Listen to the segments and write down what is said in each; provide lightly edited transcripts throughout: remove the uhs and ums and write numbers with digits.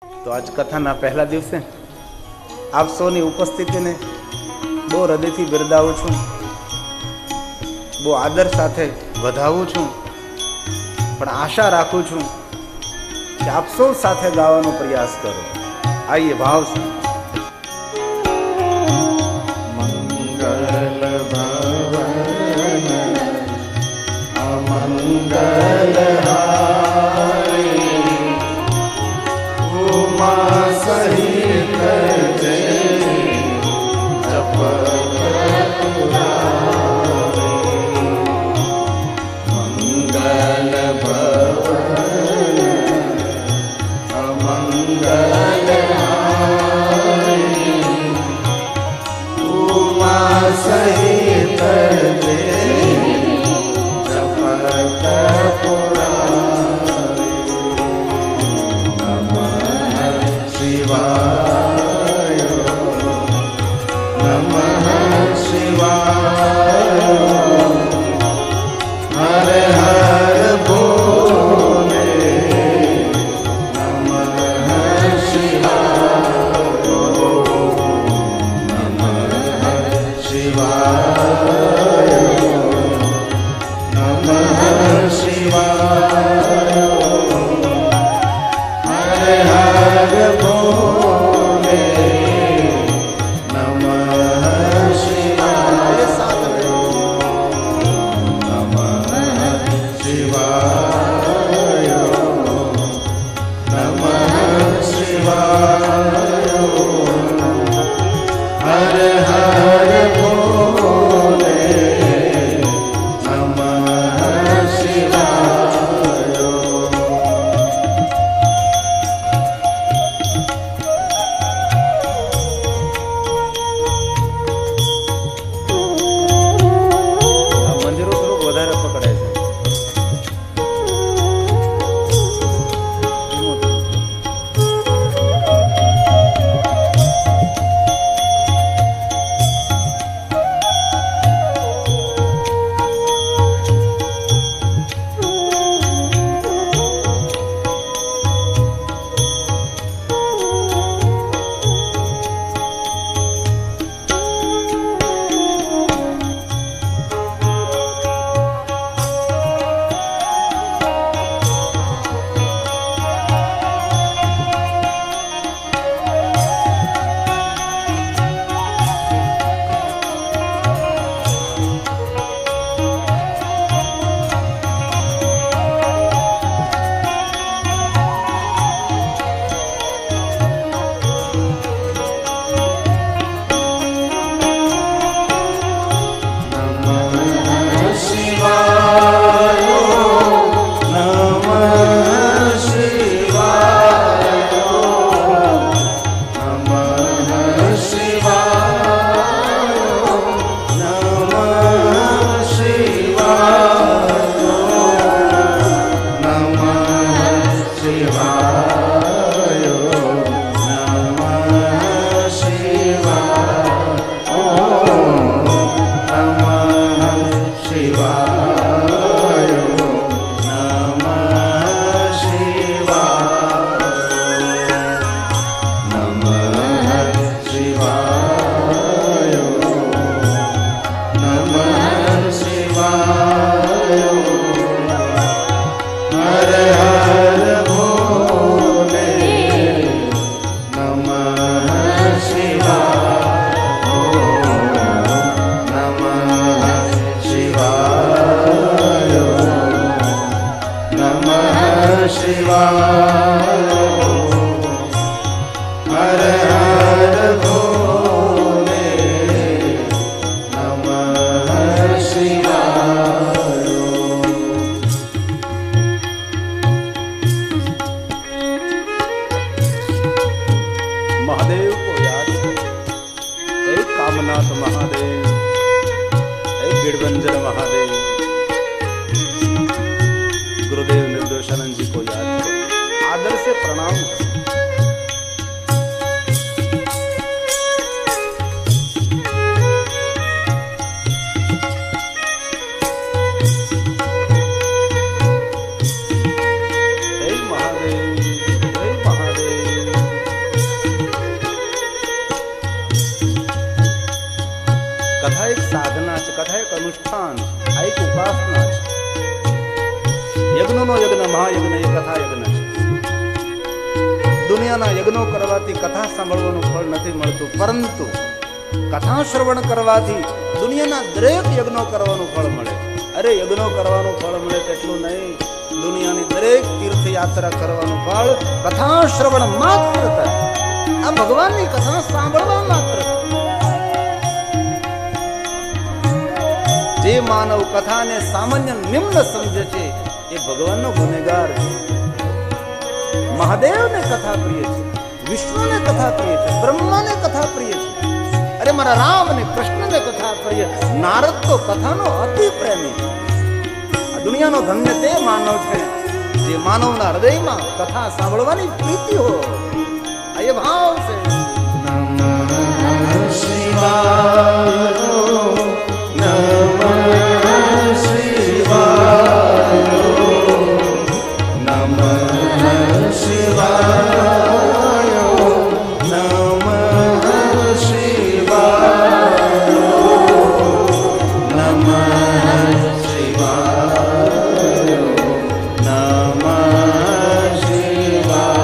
તો આજ કથાના પહેલા દિવસે આપ સૌની ઉપસ્થિતિને બહુ હૃદયથી બિરદાવું છું, બહુ આદર સાથે વધાવું છું, પણ આશા રાખું છું કે આપ સૌ સાથે ગાવાનો પ્રયાસ કરો. આઈએ ભાવ છે. મંગલ ભવન અમંગલ હારી ઉમા સહિત જય જપ મંગલ ભવન અમંગલ સહિત જપત પુરારી નમઃ શિવાય નમઃ શિવાય હર હર ભોલે નમઃ શિવાય શિવાય નમઃ શિવાય હર હર ભોલે નમઃ શિવાય નમઃ શિવાય નમઃ શિવાય હર હર ભોલે નમઃ શિવાય આ મંદિરો થોડુંક વધારે પકડાય છે. महादेव को याद करो. हे कामनाथ महादेव, हे गिड़बंजर महादेव, गुरुदेव निर्दोषानंद जी को याद करो. आदर से प्रणाम करो. हे महादेव, हे महादेव. અનુષ્ઠાન છે, આ એક ઉપાસના છે. યજ્ઞનો યજ્ઞ મહાયજ્ઞ એ કથા યજ્ઞ છે. દુનિયાના યજ્ઞો કરવાથી કથા સાંભળવાનું ફળ નથી મળતું, પરંતુ કથા શ્રવણ કરવાથી દુનિયાના દરેક યજ્ઞો કરવાનું ફળ મળે. અરે યજ્ઞો કરવાનું ફળ મળે તેટલું નહીં, દુનિયાની દરેક તીર્થયાત્રા કરવાનું ફળ કથા શ્રવણ માત્ર થાય. આ ભગવાનની કથા સાંભળવા માત્ર. જે માનવ કથાને સામાન્ય નિમ્ન સમજે છે એ ભગવાનનો ગુનેગાર છે. મહાદેવને કથા પ્રિય છે, વિષ્ણુને કથા પ્રિય છે, બ્રહ્માને કથા પ્રિય છે. અરે મારા રામ અને કૃષ્ણને કથા પ્રિય. નારદ તો કથાનો અતિ પ્રેમી છે. આ દુનિયાનો ધન્ય તે માનવ છે જે માનવના હૃદયમાં કથા સાંભળવાની પ્રીતિ હોય. આ એ ભાવ છે. નમઃ શિવાય નમઃ શિવાય નમઃ શિવાય નમઃ શિવાય નમઃ શિવાય નમઃ શિવાય.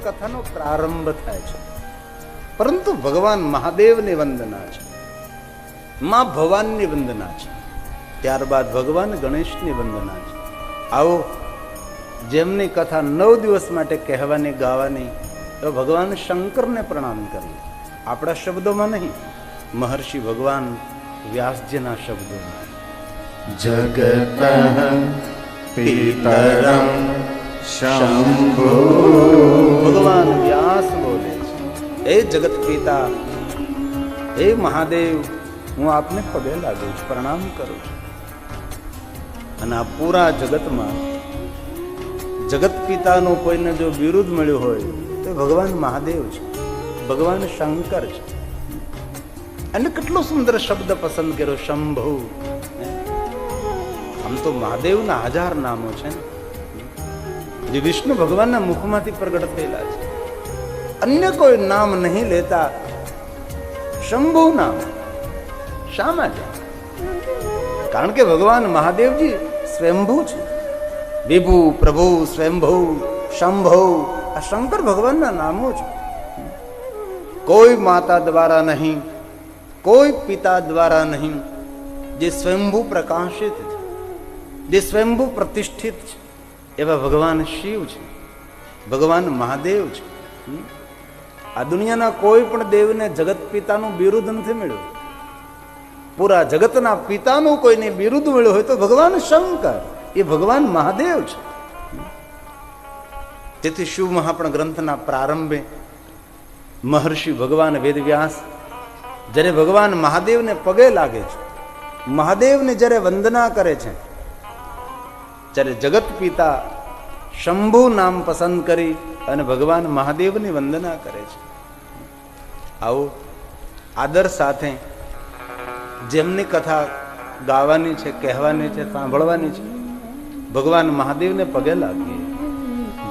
કથાનો પ્રારંભ થાય છે, પરંતુ ભગવાન મહાદેવની વંદના છે, માં ભવાનની વંદના છે, ત્યારબાદ ભગવાન ગણેશની વંદના છે. આવો જેમની કથા 9 દિવસ માટે કહેવાની ગાવાની, તો ભગવાન શંકરને પ્રણામ કરીએ. આપણા શબ્દોમાં નહીં, મહર્ષિ ભગવાન વ્યાસજીના શબ્દોમાં. જગત પિતરં શંભો. ભગવાન વ્યાસ બોલે છે, હે જગત પિતા, હે મહાદેવ, હું આપને પગે લાગુ છું, પ્રણામ કરું છું. અને આ પૂરા જગતમાં જગત પિતાનું કોઈને જો બિરુદ મળ્યું હોય તો ભગવાન મહાદેવ છે, ભગવાન શંકર છે. અને કેટલો સુંદર શબ્દ પસંદ કર્યો, શંભુ. આમ તો મહાદેવના 1000 નામો છે ને, જે વિષ્ણુ ભગવાનના મુખમાંથી પ્રગટ થયેલા છે. અન્ય કોઈ નામ નહીં લેતા, શંભુ નામ. શા માટે? કારણ કે ભગવાન મહાદેવજી સ્વયંભૂ છે. વિભુ, પ્રભુ, સ્વયંભૂ, શંભુ, આ શંકર ભગવાનના નામો છે. કોઈ માતા દ્વારા નહીં, કોઈ પિતા દ્વારા નહીં, જે સ્વયંભૂ પ્રકાશિત છે, જે સ્વયંભૂ પ્રતિષ્ઠિત છે, એવા ભગવાન શિવ છે, ભગવાન મહાદેવ છે. આ દુનિયાના કોઈ પણ દેવને જગત પિતાનું બિરુદ નથી મળ્યું. પૂરા જગતના પિતાનું કોઈને બિરુદ મળ્યું હોય તો ભગવાન શંકર, એ ભગવાન મહાદેવ છે. તેથી શિવ મહાપણ ગ્રંથના પ્રારંભે મહર્ષિ ભગવાન વેદવ્યાસ જ્યારે ભગવાન મહાદેવને પગે લાગે છે, મહાદેવને જ્યારે વંદના કરે છે, ત્યારે જગત પિતા શંભુ નામ પસંદ કરી અને ભગવાન મહાદેવની વંદના કરે છે. આવો આદર સાથે જેમની કથા ગાવાની છે, કહેવાની છે, સાંભળવાની છે, ભગવાન મહાદેવને પગે લાગીએ.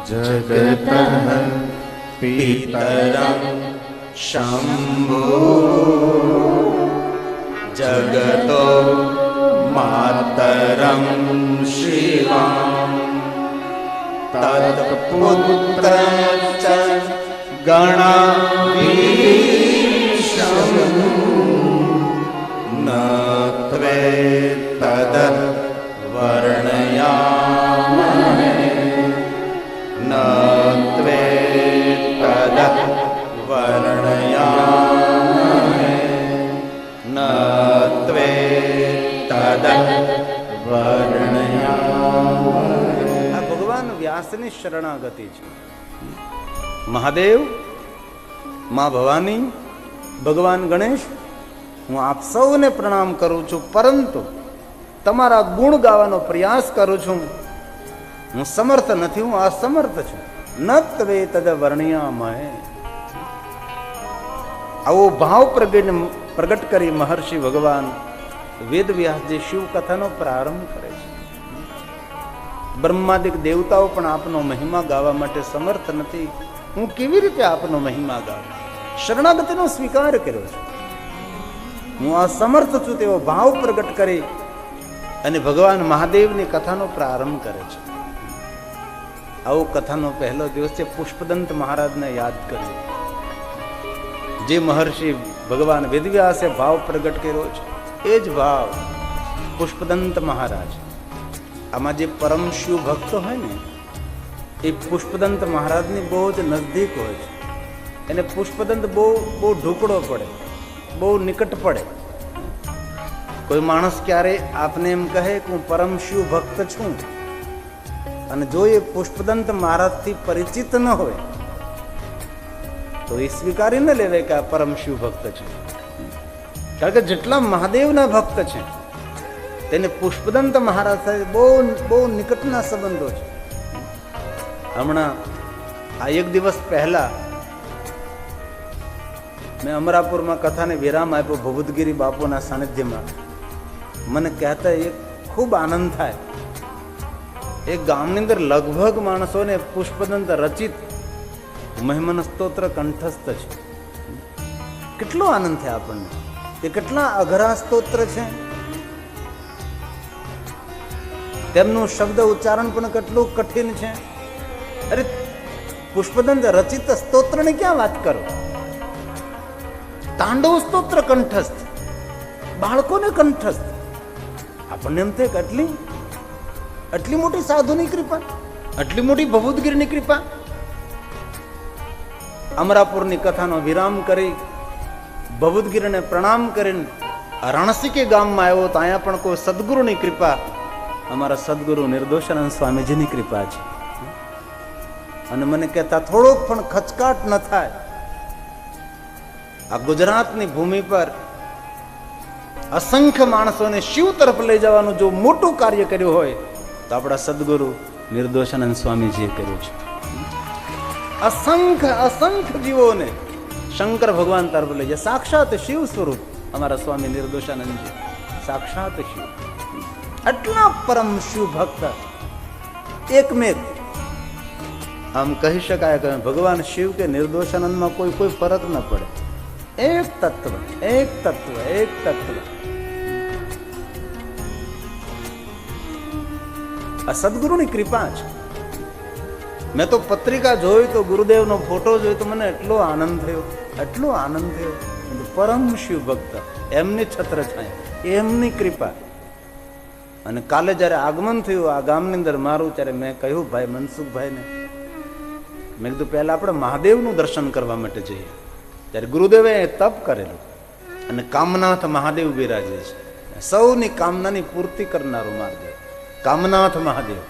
જગત પિતરં શંભો જગતો માતરં શિવાં તત્પુત્ર ચ ગણાધીશં ન ત્વે તદ વર્ણયામહે ન ત્વે તદ વર્ણયામહે ન ત્વે તદ વર્ણયામહે. આ ભગવાન વ્યાસની શરણાગતિ છે. મહાદેવ, માં ભવાની, ભગવાન ગણેશ, હું આપ સૌને પ્રણામ કરું છું, પરંતુ તમારા ગુણ ગાવાનો પ્રયાસ કરું છું. હું સમર્થ નથી, હું અસમર્થ છું. ન ત્વે તદ વર્ણયામહે. આવો ભાવ પ્રગટ કરી મહર્ષિ ભગવાન વેદવ્યાસજી શિવ કથાનો પ્રારંભ કરે છે. બ્રહ્માદિક દેવતાઓ પણ આપનો મહિમા ગાવા માટે સમર્થ નથી. હું કેવી રીતે આપનો મહિમા ગાઉં? શરણાગતિનો સ્વીકાર કર્યો છે. હું અસમર્થ છું તેવો ભાવ પ્રગટ કરી અને ભગવાન મહાદેવની કથાનો પ્રારંભ કરે છે. આવો કથાનો પહેલો દિવસ છે. પુષ્પદંત મહારાજને યાદ કર્યું. જે મહર્ષિ ભગવાન વેદવ્યાસે ભાવ પ્રગટ કર્યો છે એ જ ભાવ પુષ્પદંત મહારાજ. આમાં જે પરમ શિવ ભક્તો હોય ને એ પુષ્પદંત મહારાજની બહુ જ નજદીક હોય છે. એને પુષ્પદંત બહુ ઢુકડો પડે, બહુ નિકટ પડે. કોઈ માણસ ક્યારે આપને એમ કહે કે હું પરમ શિવ ભક્ત છું અને જો એ પુષ્પદંત મહારાજથી પરિચિત ન હોય તો એ સ્વીકારી ન લેવે કે આ પરમ શિવ ભક્ત છે. કારણ કે જેટલા મહાદેવના ભક્ત છે તેને પુષ્પદંત મહારાજ સાથે બહુ નિકટના સંબંધો છે. હમણાં આ એક દિવસ પહેલા મેં અમરાપુરમાં કથાને વિરામ આપ્યો ભભૂતગીરી બાપુના સાનિધ્યમાં. મને કહેતા એક ખૂબ આનંદ થાય. એક ગામની અંદર લગભગ માણસોને પુષ્પદંત રચિત મહિમન સ્તોત્ર કંઠસ્થ છે. કેટલો આનંદ થાય આપણને. એ કેટલા અઘરા સ્તોત્ર છે, તેમનું શબ્દ ઉચ્ચારણ પણ કેટલું કઠિન છે. અરે પુષ્પદંત રચિત સ્તોત્રની ક્યાં વાત કરો? તાંડવ સ્તોત્ર કંઠસ્થ, બાળકોને કંઠસ્થ. આપણને એમ થાય કે આટલી મોટી સાધુની કૃપા, આટલી મોટી ભભૂતગીરીની કૃપા. અમરાપુરની કથાનો વિરામ કરી ભભૂતગીરીને પ્રણામ કરીને રણસિકે ગામમાં આવ્યો તો અહીંયા પણ કોઈ સદગુરુની કૃપા, અમારા સદગુરુ નિર્દોષાનંદ સ્વામીજીની કૃપા છે. અને મને કહેતા થોડોક પણ ખચકાટ ન થાય. આ ગુજરાતની ભૂમિ પર અસંખ્ય માણસોને શિવ તરફ લઈ જવાનું જો મોટું કાર્ય કર્યું હોય તો આપણા સદગુરુ નિર્દોષાનંદ સ્વામીજીએ કર્યું છે. અસંખ્ય જીવોને શંકર ભગવાન તરફ લઈ જાય. સાક્ષાત શિવ સ્વરૂપ અમારા સ્વામી નિર્દોષાનંદજી, સાક્ષાત શિવ. આટલા પરમ શિવ ભક્ત એકમેક. આમ કહી શકાય કે ભગવાન શિવ કે નિર્દોષાનંદમાં કોઈ ફરક ન પડે. એક તત્વ. આ સદગુરુની કૃપા છે. મેં તો પત્રિકા જોઈ તો ગુરુદેવનો ફોટો જોયો તો મને એટલો આનંદ થયો. પરમ શિવ ભક્ત, એમની છત્ર છાયા, એમની કૃપા. અને કાલે જયારે આગમન થયું આ ગામની અંદર મારું, ત્યારે મેં કહ્યું ભાઈ મનસુખભાઈને, મેં કીધું પહેલા આપણે મહાદેવનું દર્શન કરવા માટે જઈએ. ત્યારે ગુરુદેવે તપ કરેલું અને કામનાથ મહાદેવ બિરાજે છે. સૌની કામનાની પૂર્તિ કરનારું મહાદેવ, કામનાથ મહાદેવ,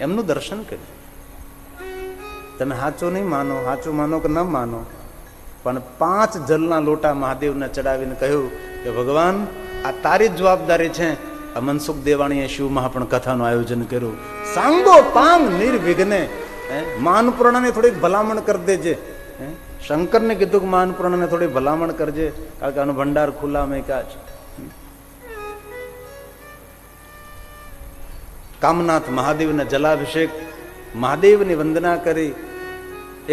એમનું દર્શન કર્યું. તમે સાચું નહીં માનો, સાચું માનો કે ન માનો, પણ 5 જલના લોટા મહાદેવને ચડાવીને કહ્યું કે ભગવાન આ તારી જ જવાબદારી છે. આ મનસુખ દેવાણીએ શિવમાં પણ કથાનું આયોજન કર્યું. સાંગો પાંગ નિર્વિઘ્ને. માનપૂર્ણાને થોડીક ભલામણ કરી દેજે. શંકરને કીધું કે માનપૂર્ણાને થોડી ભલામણ કરજે, કારણ કે આનો ભંડાર ખુલ્લા મેકા છે. કામનાથ મહાદેવના જલાભિષેક, મહાદેવની વંદના કરી.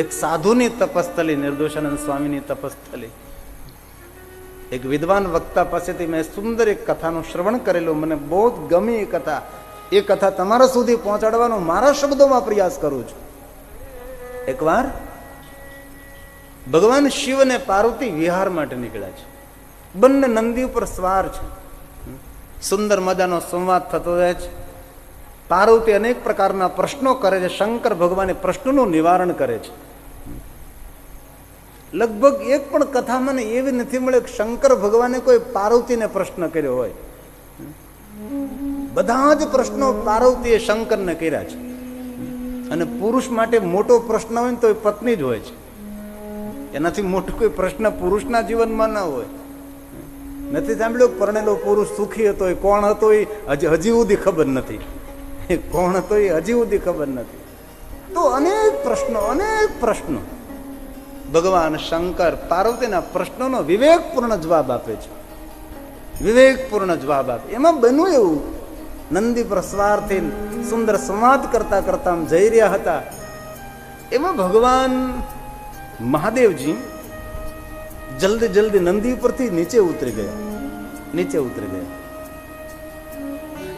એક સાધુની તપસ્થલી, નિર્દોષાનંદ સ્વામીની તપસ્થલી. એક વિદ્વાન વક્તા પાસેથી મેં સુંદર એક કથાનું શ્રવણ કરેલું. મને બહુ જ ગમી એ કથા. એ કથા તમારા સુધી પહોંચાડવાનો મારા શબ્દોમાં પ્રયાસ કરું છું. એકવાર ભગવાન શિવ અને પાર્વતી વિહાર માટે નીકળ્યા છે. બંને નંદી ઉપર સવાર છે. સુંદર મજાનો સંવાદ થતો રહે છે. પાર્વતી અનેક પ્રકારના પ્રશ્નો કરે છે. શંકર ભગવાન પ્રશ્નોનું નિવારણ કરે છે. લગભગ એક પણ કથા મને એવી નથી મળે કે શંકર ભગવાને કોઈ પાર્વતીને પ્રશ્ન કર્યો હોય. બધા જ પ્રશ્નો પાર્વતીએ શંકરને કર્યા છે. અને પુરુષ માટે મોટો પ્રશ્ન હોય ને તો એ પત્ની જ હોય છે. એનાથી મોટો કોઈ પ્રશ્ન પુરુષના જીવનમાં ના હોય. નથી સાંભળ્યું પરણેલો પુરુષ સુખી હતો, એ કોણ હતો એ હજી સુધી ખબર નથી. કોણ હતો એ હજી સુધી ખબર નથી. તો અનેક પ્રશ્નો ભગવાન શંકર પાર્વતીના પ્રશ્નોનો વિવેકપૂર્ણ જવાબ આપે છે. વિવેકપૂર્ણ જવાબ આપે. એમાં બન્યું એવું નંદી પર સવારથી સુંદર સંવાદ કરતા કરતા આમ જઈ રહ્યા હતા. એમાં ભગવાન મહાદેવજી જલ્દી જલ્દી નંદી ઉપરથી નીચે ઉતરી ગયા.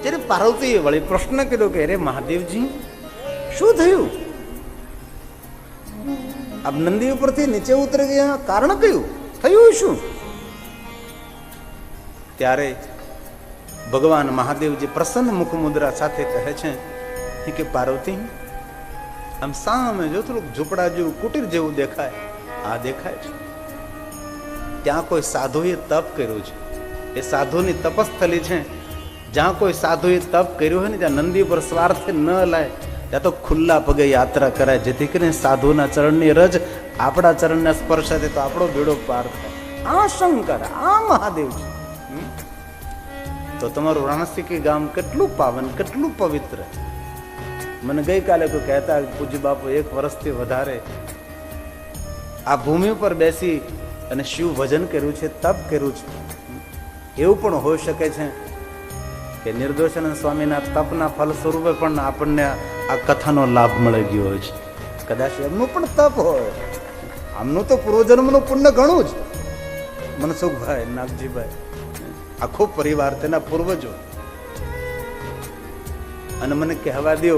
જ્યારે પાર્વતીએ વળી પ્રશ્ન કર્યો કે અરે મહાદેવજી શું થયું? આપ નંદી ઉપરથી નીચે ઉતરી ગયા, કારણ કયું? થયું શું? ત્યારે ભગવાન મહાદેવજી પ્રસન્ન મુખ મુદ્રા સાથે કહે છે કે પાર્વતી, આમ સામે જો થોડુંક ઝૂંપડા જેવું કુટીર જેવું દેખાય, આ દેખાય છે, ત્યાં કોઈ સાધુએ તપ કર્યું છે. એ સાધુની તપસ્થલી છે. જ્યાં કોઈ સાધુએ તપ કર્યું હોય ને ત્યાં નંદી પર સ્વાર્થે ન લાય, ત્યાં તો ખુલ્લા પગે યાત્રા કરાય, જેથી કરીને સાધુના ચરણની રજ આપણા ચરણના સ્પર્શ થાય તો આપણો બેડો પાર થાય. આ શંકર, આ મહાદેવ છે. તો તમારું રાણસીકી ગામ કેટલું પાવન, કેટલું પવિત્ર. મને ગઈકાલે કોઈ કહેતા પૂજ્ય બાપુ 1 વર્ષથી વધારે આ ભૂમિ ઉપર બેસી અને શિવ ભજન કર્યું છે, તપ કર્યું છે. એવું પણ હોઈ શકે છે કે નિર્દોષાનંદ સ્વામીના તપના ફલ સ્વરૂપે પણ આપણને આ કથાનો લાભ મળી ગયો હોય છે. કદાચ એમનું પણ તપ હોય, આમનું તો પૂર્વજન્મનું પુણ્ય ઘણું જ. મનસુખભાઈ, નાગજીભાઈ, આખો પરિવાર, તેના પૂર્વજો. અને મને કહેવા દો,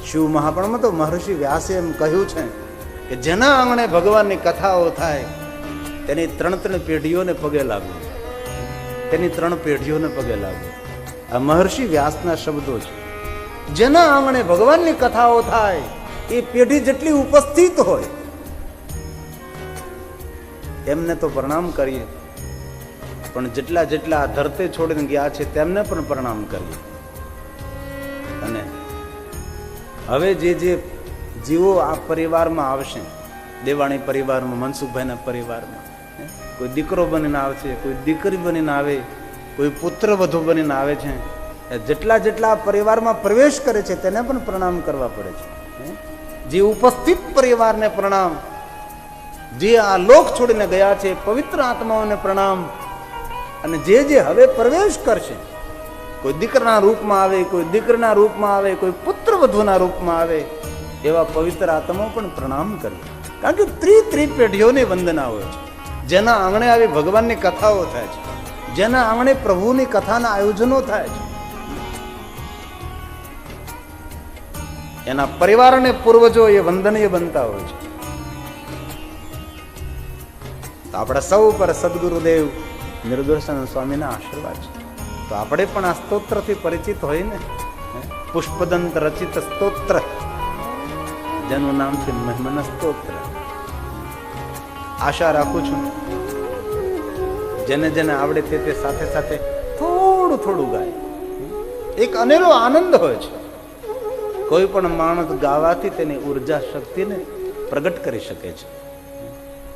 શિવ મહાપુરાણમાં તો મહર્ષિ વ્યાસે એમ કહ્યું છે કે જેના આંગણે ભગવાનની કથાઓ થાય તેની 3 પેઢીઓને પગે લાગવું, તેની 3 પેઢીઓને પગે લાગવું. આ મહર્ષિ વ્યાસના શબ્દો છે. જેના આંગણે ભગવાનની કથાઓ થાય એ પેઢી જેટલી ઉપસ્થિત હોય એમને તો પ્રણામ કરીએ, પણ જેટલા જેટલા આ ધરતી છોડીને ગયા છે તેમને પણ પ્રણામ કરીએ. અને હવે જે જે જીવો આ પરિવારમાં આવશે, દેવાણી પરિવારમાં, મનસુખભાઈના પરિવારમાં, કોઈ દીકરો બનીને આવે છે, કોઈ દીકરી બનીને આવે, કોઈ પુત્ર વધુ બનીને આવે છે, જેટલા જેટલા પરિવારમાં પ્રવેશ કરે છે તેને પણ પ્રણામ કરવા પડે છે. જે ઉપસ્થિત પરિવારને પ્રણામ, જે આ લોક છોડીને ગયા છે પવિત્ર આત્માઓને પ્રણામ, અને જે જે હવે પ્રવેશ કરશે, કોઈ દીકરાના રૂપમાં આવે, કોઈ દીકરીના રૂપમાં આવે, કોઈ પુત્ર વધુના રૂપમાં આવે, એવા પવિત્ર આત્માઓ પણ પ્રણામ કરે. કારણ કે 3 પેઢીઓની વંદના હોય છે. જેના આંગણે આવી ભગવાનની કથાઓ થાય છે, જેના આંગણે પ્રભુની કથાના આયોજનો થાય છે, એના પરિવાર અને પૂર્વજો એ વંદનીય બનતા હોય છે. તો આપણા સૌ પર સદગુરુદેવ નિર્દોષાનંદ સ્વામીના આશીર્વાદ છે. તો આપણે પણ આ સ્તોત્રથી પરિચિત હોય ને. પુષ્પદંત રચિત સ્તોત્ર, જેનું નામ છે મહિમન સ્તોત્ર. આશા રાખું છું જેને જેને આવડે તે સાથે સાથે થોડું થોડું ગાય. એક અનેરો આનંદ હોય છે. કોઈ પણ માણસ ગાવાથી તેની ઉર્જા શક્તિને પ્રગટ કરી શકે છે.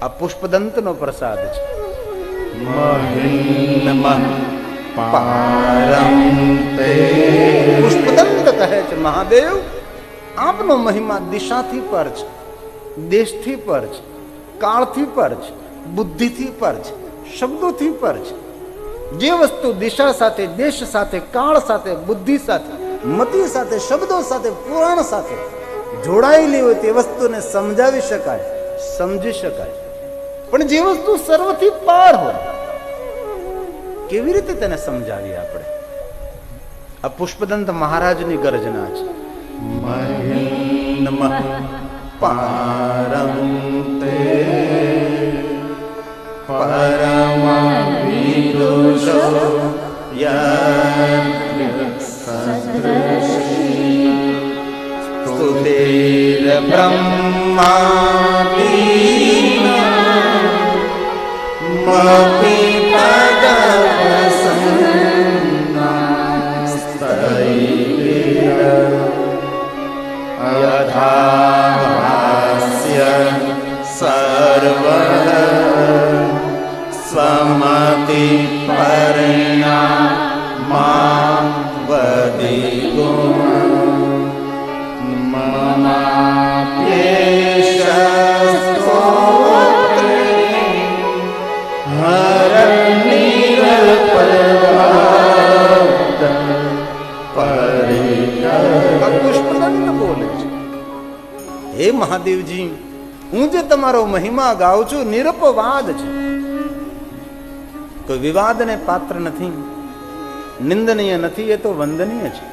આ પુષ્પદંતનો પ્રસાદ છે. પુષ્પદંત કહે છે મહાદેવ આપનો મહિમા દિશાથી પર છે, દેશથી પર છે, કાળથી પર છે, બુદ્ધિથી પર છે, શબ્દોથી પર છે. જે વસ્તુ દિશા સાથે, દેશ સાથે, કાળ સાથે, બુદ્ધિ સાથે, મતિ સાથે, શબ્દો સાથે, પુરાણ સાથે જોડાયેલી હોય તે વસ્તુને સમજાવી શકાય, સમજી શકાય. પણ જે વસ્તુ સર્વથી પાર હોય કેવી રીતે તેને સમજાવીએ આપણે? આ પુષ્પદંત મહારાજની ગર્જના છે. નમઃ પારમ તે પરમ વિદુષો સ્તુતિર બ્રહ્માદિ યથાસ્ય સર્વ સ્વમતિ પરિણામા વદિગો મમાપ્યેશ સ્તોત્રે હર હે મહાદેવજી, હું જે તમારો મહિમા ગાઉં છું નિરપવાદ છે, કોઈ વિવાદને પાત્ર નથી, નિંદનીય નથી, એ તો વંદનીય છે.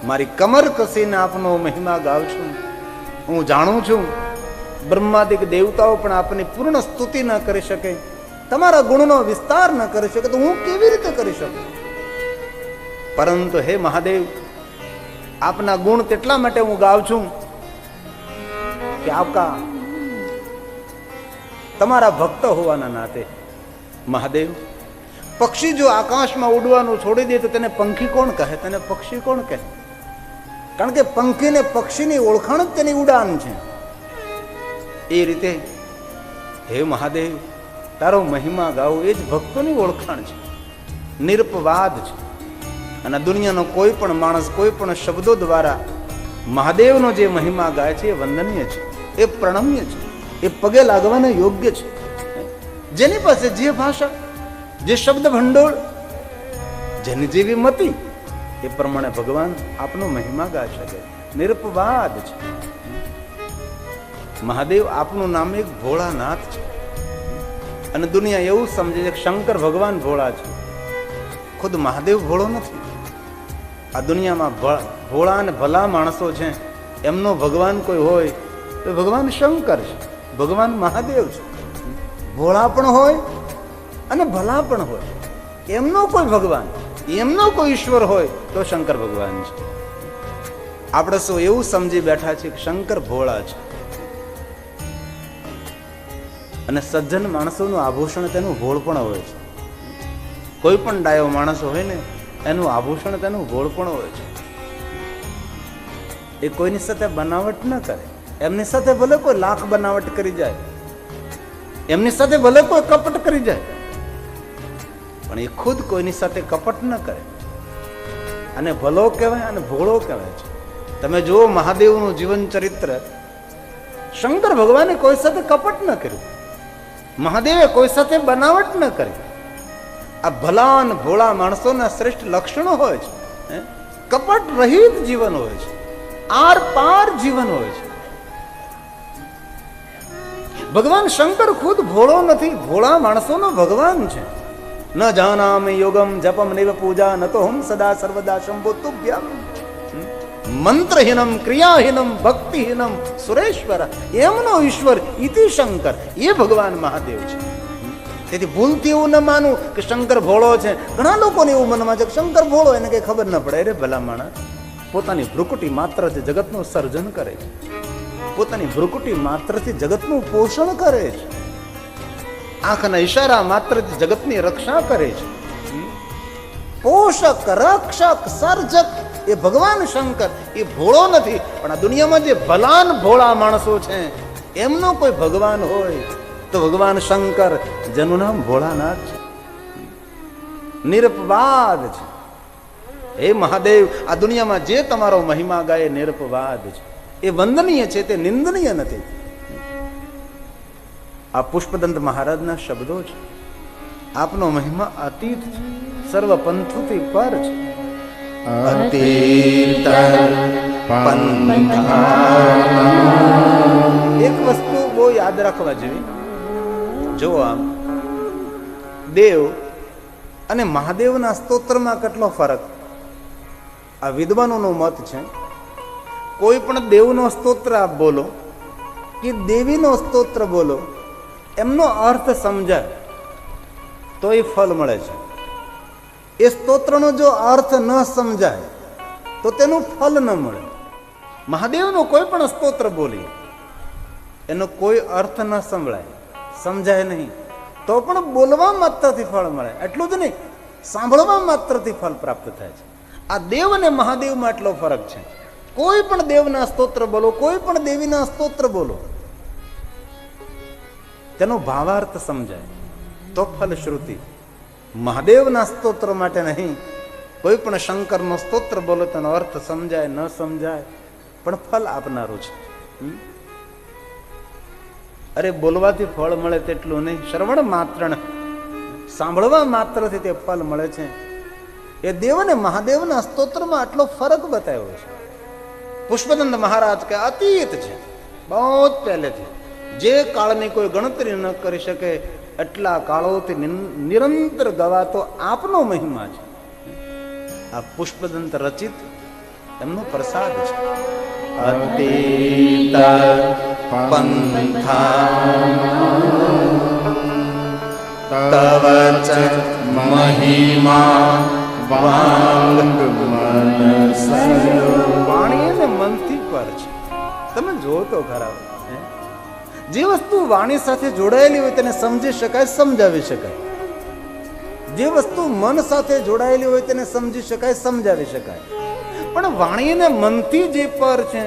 મારી કમર કસીને આપનો મહિમા ગાઉં છું. હું જાણું છું બ્રહ્માદિક દેવતાઓ પણ આપની પૂર્ણ સ્તુતિ ન કરી શકે, તમારા ગુણનો વિસ્તાર ન કરી શકે, તો હું કેવી રીતે કરી શકું? પરંતુ હે મહાદેવ, આપના ગુણ તેટલા માટે હું ગાઉં છું કે આપકા તમારા ભક્ત હોવાના નાતે. મહાદેવ, પક્ષી જો આકાશમાં ઉડવાનું છોડી દે તો તેને પંખી કોણ કહે, તેને પક્ષી કોણ કહે? કારણ કે પંખી ને પક્ષીની ઓળખાણ જ તેની ઉડાન છે. એ રીતે હે મહાદેવ, તારો મહિમા ગાવો એ જ ભક્તોની ઓળખાણ છે, નિરપવાદ છે. અને દુનિયાનો કોઈ પણ માણસ કોઈ પણ શબ્દો દ્વારા મહાદેવનો જે મહિમા ગાય છે એ વંદનીય છે, એ પ્રણમ્ય છે, એ પગે લાગવાને યોગ્ય છે. જેની પાસે જે ભાષા, જે શબ્દ ભંડોળ, જેની જેવી મતિ, એ પ્રમાણે ભગવાન આપનો મહિમા ગાય શકે, નિરપવાદ છે. મહાદેવ આપનું નામ એક ભોળાનાથ છે. અને દુનિયા એવું સમજે છે કે શંકર ભગવાન ભોળા છે, ખુદ મહાદેવ ભોળો નથી. આ દુનિયામાં ભોળા અને ભલા માણસો છે, એમનો ભગવાન કોઈ હોય તો ભગવાન શંકર છે, ભગવાન મહાદેવ છે. ભોળા પણ હોય અને ભલા પણ હોય, એમનો કોઈ ભગવાન, એમનો કોઈ ઈશ્વર હોય તો શંકર ભગવાન છે. આપણે શું એવું સમજી બેઠા છીએ કે શંકર ભોળા છે, અને સજ્જન માણસોનું આભૂષણ તેનું ભોળ પણ હોય છે. કોઈ પણ ડાયો માણસ હોય ને, એનું આભૂષણ તેનું ભોળ પણ હોય છે. એ કોઈની સાથે બનાવટ ન કરે. એમની સાથે ભલે કોઈ લાખ બનાવટ કરી જાય, એમની સાથે ભલે કોઈ કપટ કરી જાય, પણ એ ખુદ કોઈની સાથે કપટ ન કરે. અને ભલો કહેવાય અને ભોળો કહેવાય છે. તમે જુઓ મહાદેવનું જીવન ચરિત્ર, શંકર ભગવાને કોઈ સાથે કપટ ન કર્યું, મહાદેવે કોઈ સાથે બનાવટ ન કરી. આ ભલા અને ભોળા માણસોના શ્રેષ્ઠ લક્ષણો હોય છે. કપટ રહિત જીવન હોય છે, આર પાર જીવન હોય છે. ભગવાન શંકર ખુદ ભોળો નથી, ભોળા માણસોનો ભગવાન છે. ન જાનામિ યોગમ જપમ નૈવ પૂજા ન તો હમ સદા સર્વદા શંભો તુભ્યમ. મંત્રહીનમ ક્રિયાહીનમ ભક્તિહીનમ સુરેશ્વર, એમનો ઈશ્વર ઇતિ શંકર, એ ભગવાન મહાદેવ છે. તેથી ભૂલથી એવું ન માનવું કે શંકર ભોળો છે. ઘણા લોકોને એવું મનમાં છે કે શંકર ભોળો, એને કઈ ખબર ન પડે. અરે ભલા માણસ, પોતાની ભ્રુકુટી માત્રથી જગતનું સર્જન કરે છે, પોતાની ભ્રુકુટી માત્રથી જગતનું પોષણ કરે છે, આંખના ઈશારા માત્રથી જગતની રક્ષા કરે છે. પોષક, રક્ષક, સર્જક એ ભગવાન શંકર. એ ભોળો નથી. પણ આ દુનિયામાં જે ભલાન ભોળા માણસો છે, એમનો કોઈ ભગવાન હોય તો ભગવાન શંકર, જેનું નામ ભોળાનાથ છે, નિરપવાદ છે. હે મહાદેવ, આ દુનિયામાં જે તમારો મહિમા ગાય નિરપવાદ છે, એ વંદનીય છે, તે નિંદનીય નથી. આ પુષ્પદંત મહારાજના શબ્દો છે. આપનો મહિમા અતીત છે, સર્વ પંથોથી પર છે. એક વસ્તુ બહુ યાદ રાખવા જેવી, જો આમ દેવ અને મહાદેવના સ્તોત્રમાં કેટલો ફરક. આ વિદ્વાનોનો મત છે, કોઈ પણ દેવનો સ્તોત્ર આપ બોલો કે દેવીનો સ્તોત્ર બોલો, એમનો અર્થ સમજાય તો એ ફળ મળે છે. એ સ્તોત્રનો જો અર્થ ન સમજાય તો તેનું ફળ ન મળે. મહાદેવનો કોઈ પણ સ્તોત્ર બોલીએ, એનો કોઈ અર્થ ન સંભળાય, સમજાય નહીં, તો પણ બોલવા માત્રથી ફળ મળે. એટલું જ નહીં, સાંભળવા માત્રથી ફળ પ્રાપ્ત થાય છે. આ દેવ અને મહાદેવમાં એટલો ફરક છે. કોઈ પણ દેવના સ્તોત્ર બોલો, કોઈ પણ દેવીના સ્તોત્ર બોલો, તેનો ભાવાર્થ સમજાય તો ફલશ્રુતિ. મહાદેવના સ્તોત્ર માટે નહીં, કોઈ પણ શંકરનો સ્તોત્ર બોલો, તેનો અર્થ સમજાય ન સમજાય પણ ફલ આપનારું છે. અરે બોલવાથી ફળ મળે તેટલું નહીં, શ્રવણ માત્ર, સાંભળવા માત્રથી તે ફળ મળે છે. એ દેવ અને મહાદેવના સ્તોત્રમાં આટલો ફરક બતાવ્યો છે. પુષ્પદંત મહારાજ કે અતીત છે, બહુ પહેલેથી, જે કાળની કોઈ ગણતરી ન કરી શકે એટલા કાળોથી નિરંતર ગવાતો આપનો મહિમા છે. આ પુષ્પદંત રચિત એમનો પ્રસાદ છે. અતીત પંથા તવ ચ મહિમા વાંગ મન સયો. વાણી અને મનથી પર છે. તમે જો તો ખરા, જે વસ્તુ વાણી સાથે જોડાયેલી હોય તેને સમજી શકાય, સમજાવી શકાય. જે વસ્તુ મન સાથે જોડાયેલી હોય તેને સમજી શકાય, સમજાવી શકાય. પણ વાણી અને મનથી જે પર છે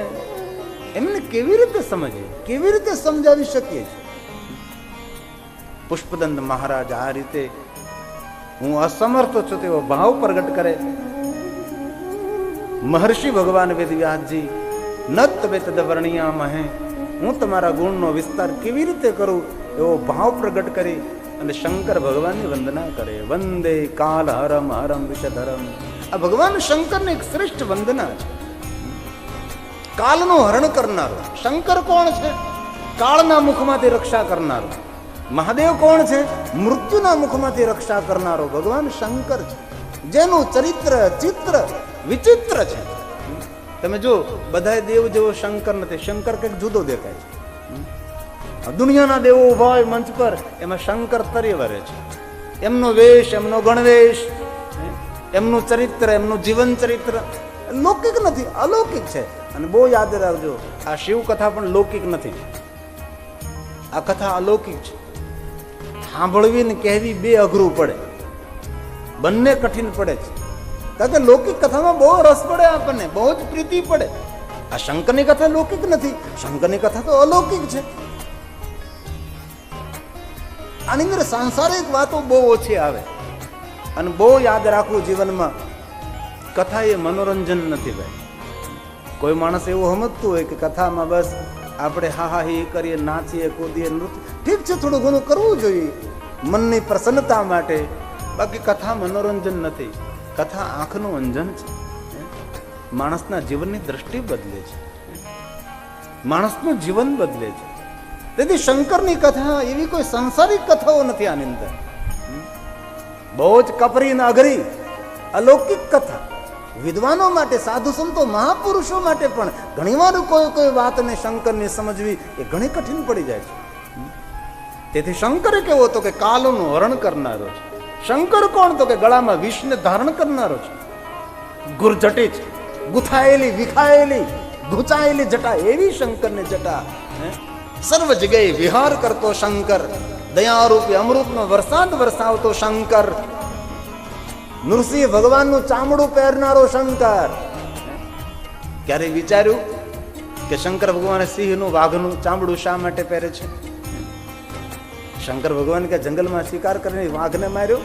એમને કેવી રીતે સમજીએ, કેવી રીતે સમજાવી શકીએ છીએ? પુષ્પદંત મહારાજ આ રીતે હું અસમર્થ છું તેવો ભાવ પ્રગટ કરે. મહર્ષિ ભગવાન વેદવ્યાસજી નત વે તદ વર્ણિયામહે, હું તમારા ગુણનો વિસ્તાર કેવી રીતે કરું એવો ભાવ પ્રગટ કરી અને શંકર ભગવાનની વંદના કરે. વંદે કાલ હરમ હરમ વિષધરમ. આ ભગવાન શંકરની એક શ્રેષ્ઠ વંદના છે. કાલનું હરણ કરનારો શંકર કોણ છે? કાળના મુખમાંથી રક્ષા કરનારો. મહાદેવ કોણ છે? મૃત્યુના મુખમાંથી રક્ષા કરનારો ભગવાન શંકર છે, જેનું ચરિત્ર ચિત્ર વિચિત્ર છે. તમે જો બધા દેવ જેવો શંકર નથી, શંકર કંઈક જુદો દેખાય છે. દુનિયાના દેવો ઉભા હોય મંચ પર, એમાં શંકર તરી વરે છે. એમનો વેશ, એમનો ગણવેશ, એમનું ચરિત્ર, એમનું જીવન ચરિત્ર લૌકિક નથી, અલૌકિક છે. અને બહુ યાદ રાખજો, આ શિવ કથા પણ લૌકિક નથી, આ કથા અલૌકિક છે. સાંભળવી ને કહેવી બે અઘરું પડે, બંને કઠિન પડે છે. કારણ કે લૌકિક કથામાં બહુ રસ પડે, આપણને બહુ જ પ્રીતિ પડે. આ શંકરની કથા લૌકિક નથી, શંકરની કથા તો અલૌકિક છે. આની અંદર સાંસારિક વાતો બહુ ઓછી આવે. અને બહુ યાદ રાખવું જીવનમાં, કથા એ મનોરંજન નથી ભાઈ. કોઈ માણસ એવું સમજતું હોય કે કથામાં બસ આપણે હા હા હી કરીએ, નાચીએ, કૂદીએ, નૃત્ય, ઠીક છે, થોડું ઘણું કરવું જોઈએ મનની પ્રસન્નતા માટે, બાકી કથા મનોરંજન નથી. કથા આંખનું અંજન છે. માણસના જીવનની દ્રષ્ટિ બદલે છે, માણસનું જીવન બદલે છે. તેથી શંકરની કથા એવી કોઈ સંસારિક કથાઓ નથી. આની અંદર બહુ જ કપરી ને અઘરી અલૌકિક કથા વિદ્વાનો માટે, સાધુ સંતો, મહાપુરુષો માટે પણ ઘણીવાર કોઈ વાતને શંકરની સમજવી એ ઘણી કઠિન પડી જાય છે. તેથી શંકર કેવો હતો કે કાલનું હરણ કરનારો છે. શંકર કોણ? તો કે ગળામાં વિષને ધારણ કરનારો છે. ગુરજટી છે, ગુથાયેલી, વિખાયેલી, ઘૂંચાયેલી જટા, એવી શંકરની જટા. સર્વ જગ્યાએ વિહાર કરતો શંકર, દયારૂપી અમૃતનો વરસાદ વરસાવતો શંકર, નૃસિંહ ભગવાનનું ચામડું પહેરનારો શંકર. ક્યારે વિચાર્યું કે શંકર ભગવાને સિંહનું, વાઘનું ચામડું શા માટે પહેરે છે? શંકર ભગવાન કે જંગલમાં શિકાર કરીને વાઘને માર્યો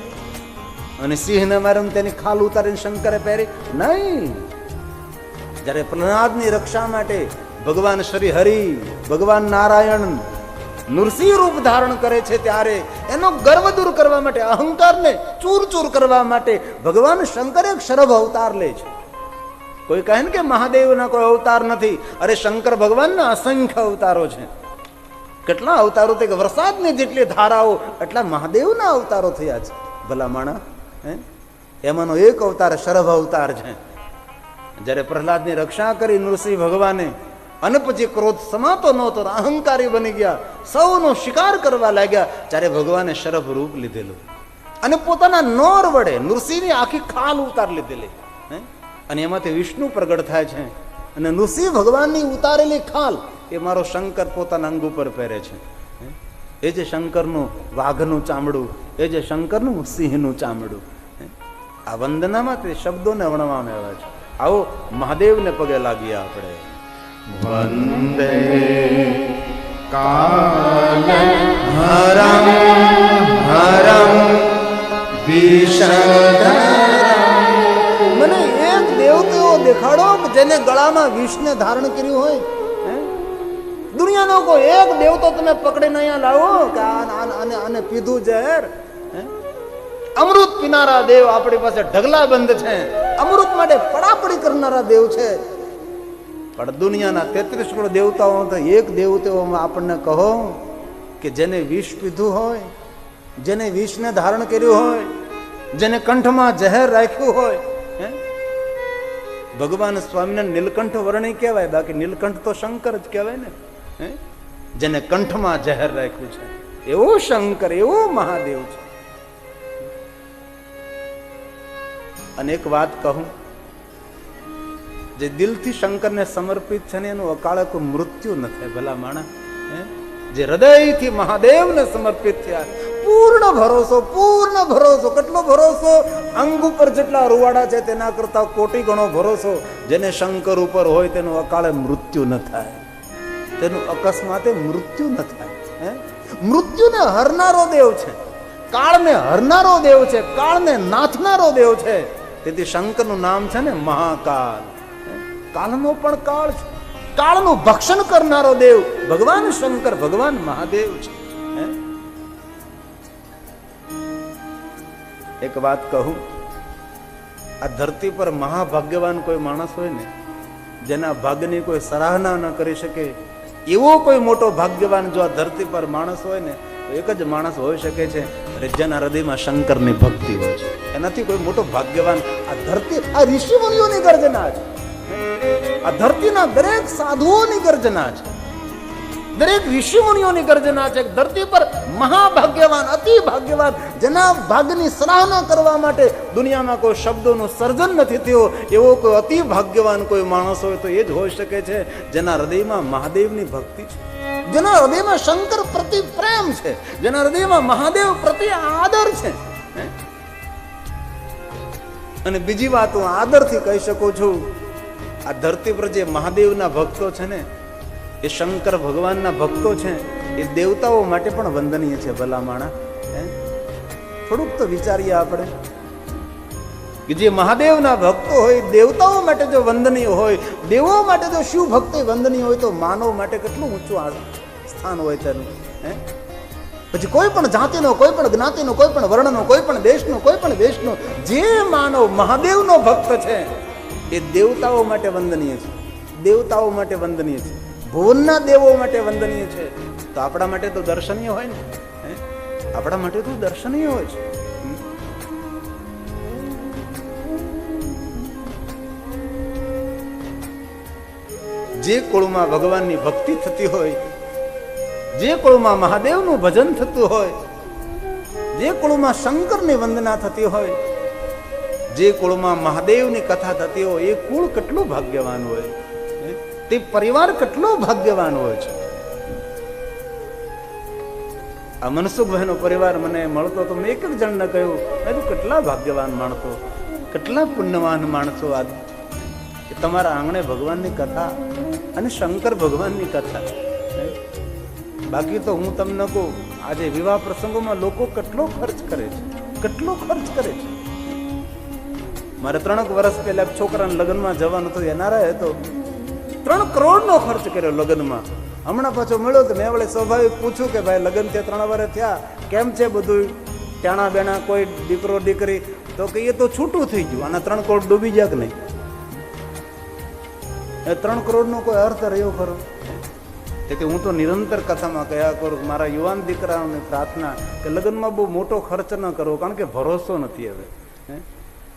અને સિંહને માર્યો, તેની ખાલ ઉતારીને શંકરે પહેરી? નહીં. જ્યારે પ્રહલાદની રક્ષા માટે ભગવાન શ્રી હરિ, ભગવાન નારાયણ નૃસિંહ રૂપ ધારણ કરે છે, ત્યારે એનો ગર્વ દૂર કરવા માટે, અહંકારને ચૂર ચૂર કરવા માટે ભગવાન શંકર એક શરભ અવતાર લે છે. કોઈ કહે ને કે મહાદેવના કોઈ અવતાર નથી. અરે શંકર ભગવાનના અસંખ્ય અવતારો છે. કેટલા અવતારો તે કે વરસાદની જેટલી ધારાઓ એટલા મહાદેવના અવતારો થયા છે. ભલા માણા, એમાંનો એક અવતાર શરભ અવતાર છે. જ્યારે પ્રહલાદની રક્ષા કરી નૃસિંહ ભગવાને, અને પછી ક્રોધ સમાતો નહોતો, અહંકારી બની ગયા, સૌનો શિકાર કરવા લાગ્યા, ત્યારે ભગવાને શરભ રૂપ લીધેલું અને પોતાના નોર વડે નૃસિંહની આખી ખાલ ઉતાર લીધેલી. અને એમાંથી વિષ્ણુ પ્રગટ થાય છે. અને નૃસિંહ ભગવાનની ઉતારેલી ખાલ એ મારો શંકર પોતાના અંગ ઉપર પહેરે છે. એ જે શંકરનું વાઘનું ચામડું, એ જે શંકરનું સિંહનું ચામડું. આ વંદનામાં તે શબ્દોને વર્ણવામાં આવ્યા છે. આવો મહાદેવને પગે લાગીએ આપણે. વંદે કાલ હરમ હરમ વિષધરમ. મને એક દેવ તેવો દેખાડો કે જેને ગળામાં વિષને ધારણ કર્યું હોય. દુનિયાનો કોઈ એક દેવ તો તમે પકડીને અહીંયા લાવો કે આને પીધું ઝેર. અમૃત પીનારા દેવ આપણી પાસે ઢગલા બંધ છે. અમૃત માટે પડાપડી કરનારા દેવ છે. પણ દુનિયાના 33 કરોડ દેવતાઓ તો એક દેવતાઓમાં આપણને કહો કે જેને વિષ પીધું હોય, જેને વિષને ધારણ કર્યું હોય, જેને કંઠમાં ઝેર રાખ્યું હોય, ભગવાન સ્વામીને નીલકંઠ વર્ણી કહેવાય, બાકી નીલકંઠ તો શંકર જ કહેવાય ને. જેને કંઠમાં ઝેર રાખ્યું છે એવો શંકર, એવો મહાદેવ છે. અને એક વાત કહું, જે દિલથી શંકરને સમર્પિત છે ને એનું અકાળે કોઈ મૃત્યુ ન થાય. ભલા માણસ જે હૃદયથી મહાદેવને સમર્પિત થયા, પૂર્ણ ભરોસો. કેટલો ભરોસો? અંગ ઉપર જેટલા રૂવાડા છે તેના કરતા કોટી ગણો ભરોસો જેને શંકર ઉપર હોય તેનું અકાળે મૃત્યુ ન થાય, તેનું અકસ્માતે મૃત્યુ ન થાય. મૃત્યુને હરનારો દેવ છે, કાળને હરનારો દેવ છે, કાળને નાથનારો દેવ છે. તેથી શંકરનું નામ છે ને મહાકાલ. કાળનો પણ કાળ છે, કાળનું ભક્ષણ કરનારો દેવ ભગવાન શંકર, ભગવાન મહાદેવ છે. એક વાત કહું, આ ધરતી પર મહાભાગ્યવાન કોઈ માણસ હોય ને, જેના ભાગ્યની કોઈ સરાહના ન કરી શકે, એવો કોઈ મોટો ભાગ્યવાન જો આ ધરતી પર માણસ હોય ને, તો એક જ માણસ હોઈ શકે છે, જેના હૃદયમાં શંકરની ભક્તિ હોય છે. એનાથી કોઈ મોટો ભાગ્યવાન આ ધરતી, આ ઋષિ મુનિઓની ગર્જના છે, આ ધરતીના દરેક સાધુઓની ગર્જના છે, દરેક ઋષિ મુનિઓની ગર્જના છે. ધરતી પર મહાભાગ્યવાન, અતિ ભાગ્યવાન, જેના ભાગ્યની સરાહના કરવા માટે દુનિયામાં કોઈ શબ્દોનું સર્જન નથી થયું, એવો કોઈ અતિ ભાગ્યવાન કોઈ માણસ હોય તો એ જ હોઈ શકે છે જેના હૃદયમાં મહાદેવની ભક્તિ છે, જેના હૃદયમાં શંકર પ્રતિ પ્રેમ છે, જેના હૃદયમાં મહાદેવ પ્રતિ આદર છે. અને બીજી વાત હું આદરથી કહી શકું છું, આ ધરતી પર જે મહાદેવના ભક્તો છે ને, એ શંકર ભગવાનના ભક્તો છે, એ દેવતાઓ માટે પણ વંદનીય છે. ભલા માણા, થોડુંક તો વિચારીએ આપણે કે જે મહાદેવના ભક્તો હોય, દેવતાઓ માટે જો વંદનીય હોય, દેવો માટે જો શિવ ભક્તિ વંદનીય હોય, તો માનવ માટે કેટલું ઊંચું સ્થાન હોય તેનું. પછી કોઈ પણ જાતિનો, કોઈ પણ જ્ઞાતિનો, કોઈ પણ વર્ણનો, કોઈ પણ દેશનો, કોઈ પણ દેશનો જે માનવ મહાદેવનો ભક્ત છે એ દેવતાઓ માટે વંદનીય છે, દેવતાઓ માટે વંદનીય છે, ભુવનના દેવો માટે વંદનીય છે. તો આપણા માટે તો દર્શનીય હોય ને, આપણા માટે તો દર્શનીય હોય છે. જે કુળમાં ભગવાનની ભક્તિ થતી હોય, જે કુળમાં મહાદેવનું ભજન થતું હોય, જે કુળમાં શંકરની વંદના થતી હોય, જે કુળમાં મહાદેવની કથા થતી હોય, એ કુળ કેટલું ભાગ્યવાન હોય, તે પરિવાર કેટલો ભાગ્યવાન હોય છે. આ મનસુખભાઈનો પરિવાર મને મળતો તો મેં એક જ જણને કહ્યું, કેટલા ભાગ્યવાન માણસો, કેટલા પુણ્યવાન માણસો આ કે તમારા આંગણે ભગવાનની કથા અને શંકર ભગવાનની કથા. બાકી તો હું તમને કહું, આજે વિવાહ પ્રસંગોમાં લોકો કેટલો ખર્ચ કરે છે, કેટલો ખર્ચ કરે છે. મારે 3 વર્ષ પહેલા છોકરાના લગ્નમાં જવાનું હતું, એનારા હતો 3 કરોડનો ખર્ચ કર્યો લગ્નમાં. હમણાં પાછો મળ્યો તો મેં વળે સ્વાભાવિક પૂછ્યું કે ભાઈ લગ્ન થયા 3 વર્ષ થયા, કેમ છે બધું, ટાણા બેણા, કોઈ દીકરો દીકરી? તો કે એ તો છૂટું થઈ ગયું, આના 3 કરોડ ડૂબી જાય કે નહીં? એ 3 કરોડનો કોઈ અર્થ રહ્યો ખરો? તેથી હું તો નિરંતર કથામાં કયા કરું, મારા યુવાન દીકરાઓની પ્રાર્થના કે લગ્નમાં બહુ મોટો ખર્ચ ન કરવો, કારણ કે ભરોસો નથી હવે.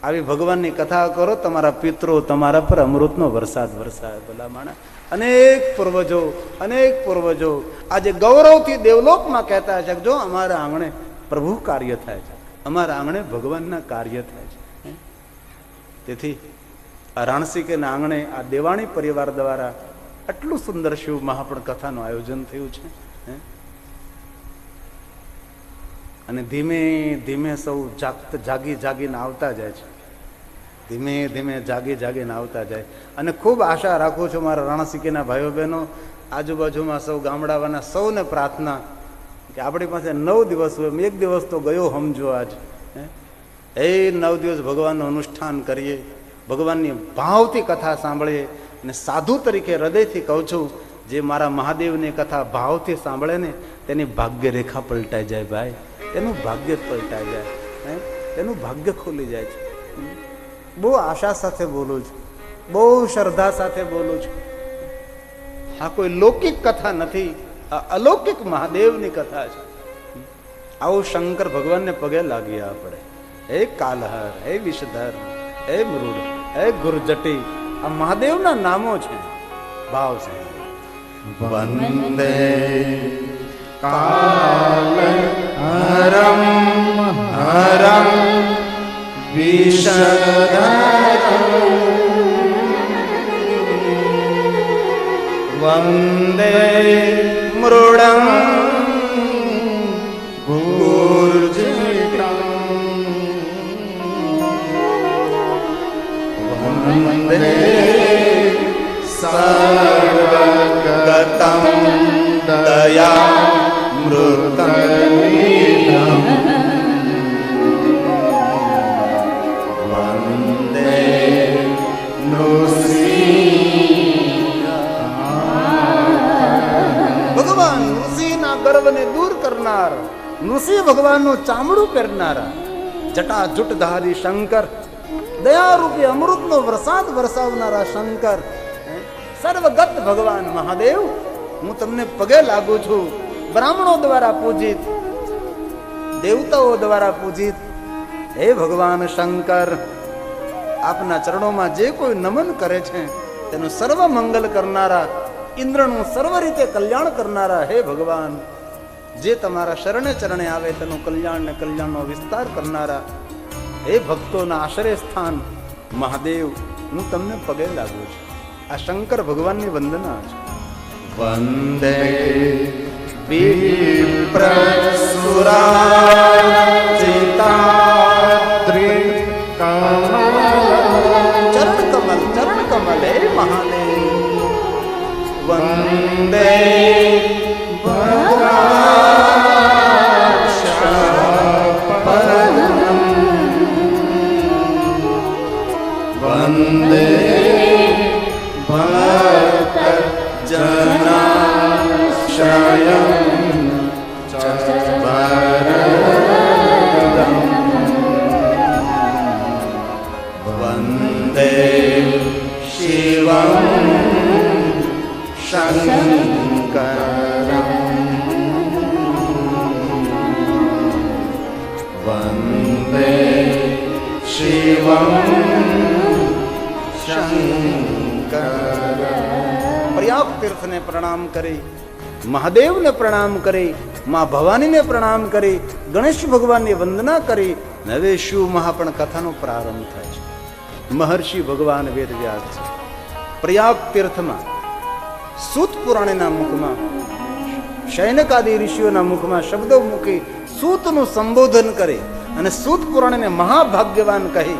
આવી ભગવાનની કથા કરો, તમારા પિતરો તમારા પર અમૃતનો વરસાદ વરસાય. ભલા માણા, અનેક પૂર્વજો આજે ગૌરવથી દેવલોકમાં કહેતા છે, જો અમારા આંગણે પ્રભુ કાર્ય થાય છે, અમારા આંગણે ભગવાનના કાર્ય થાય છે. તેથી આ રાણસીકેના આંગણે આ દેવાણી પરિવાર દ્વારા આટલું સુંદર શિવ મહાપણ કથાનું આયોજન થયું છે. અને ધીમે ધીમે સૌ જાગીને આવતા જાય છે, ધીમે ધીમે જાગીને આવતા જાય. અને ખૂબ આશા રાખું છું મારા રાણાસીકેના ભાઈઓ બહેનો, આજુબાજુમાં સૌ ગામડાવાના સૌને પ્રાર્થના કે આપણી પાસે 9 દિવસ હોય, 1 દિવસ તો ગયો સમજો આજ. 9 દિવસ ભગવાનનું અનુષ્ઠાન કરીએ, ભગવાનની ભાવથી કથા સાંભળીએ. અને સાધુ તરીકે હૃદયથી કહું છું, જે મારા મહાદેવની કથા ભાવથી સાંભળે ને, તેની ભાગ્ય રેખા પલટાઈ જાય ભાઈ, તેનું ભાગ્ય પલટાઈ જાય, તેનું ભાગ્ય ખોલી જાય છે. બહુ આશા સાથે બોલું છું, બહુ શ્રદ્ધા સાથે બોલું છું. આ કોઈ લૌકિક કથા નથી, આ અલૌકિક મહાદેવની કથા છે. આવો શંકર ભગવાનને પગે લાગીએ આપણે. હે કાલહર, હે વિષધર, હે મૃડ, હે ગુરજટી, આ મહાદેવના નામો છે. ભાવ છે વંદે કાલ હરમ હરમ વિષધરમ વંદે મૃડમ ગુર્જિતમ વંદે સર્વગતમ દયામૃતમ વંદે ભગવાન ઋષિના ગર્વને દૂર કરનાર, ઋષિ ભગવાનનું ચામડું પહેરનારા, જટાજુટધારી શંકર, દયારૂપી અમૃતનો વરસાદ વરસાવનારા શંકર, સર્વગત ભગવાન મહાદેવ, હું તમને પગે લાગુ છું. બ્રાહ્મણો દ્વારા પૂજિત, દેવતાઓ દ્વારા પૂજિત હે ભગવાન શંકર, આપના ચરણોમાં જે કોઈ નમન કરે છે તેનું સર્વ મંગલ કરનારા, ઇન્દ્રનું સર્વ રીતે કલ્યાણ કરનારા હે ભગવાન, જે તમારા શરણે ચરણે આવે તેનું કલ્યાણ ને કલ્યાણનો વિસ્તાર કરનારા હે ભક્તોના આશ્રય સ્થાન મહાદેવ, હું તમને પગે લાગુ છું. આ શંકર ભગવાનની વંદના છે. વંદે ચરણ કમલ હે મહાદેવ. વંદે વંદે જનાશ્રયમ વરદમ વંદે શિવમ શંકરમ વંદે શિવમ શંકર. પ્રયાગ તીર્થને પ્રણામ કરી, મહાદેવને પ્રણામ કરી, મા ભવાનીને પ્રણામ કરી, ગણેશ ભગવાનની વંદના કરી, હવે શિવ મહાપણ કથાનો પ્રારંભ થાય છે. મહર્ષિ ભગવાન વેદવ્યાસ છે. પ્રયાગ તીર્થમાં સૂત પુરાણના મુખમાં, શૈનકાદી ઋષિઓના મુખમાં શબ્દો મૂકી સૂતનું સંબોધન કરી અને સૂત પુરાણને મહાભાગ્યવાન કહી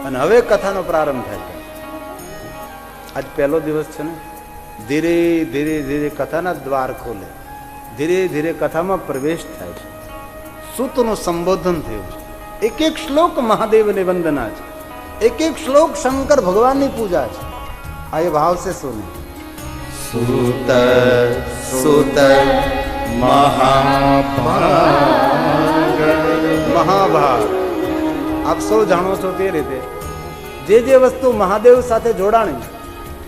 અને હવે કથાનો પ્રારંભ થાય છે. આજ પહેલો દિવસ છે ને, ધીરે ધીરે ધીરે કથાના દ્વાર ખોલે, ધીરે ધીરે કથામાં પ્રવેશ થાય છે. સૂતનું સંબોધન થયું છે. એક એક શ્લોક મહાદેવની વંદના છે, એક એક શ્લોક શંકર ભગવાનની પૂજા છે. આ એ ભાવ છે સોને સૂત સૂત મહાભાગ. આપ સૌ જાણો છો તે રીતે જે જે વસ્તુ મહાદેવ સાથે જોડાણી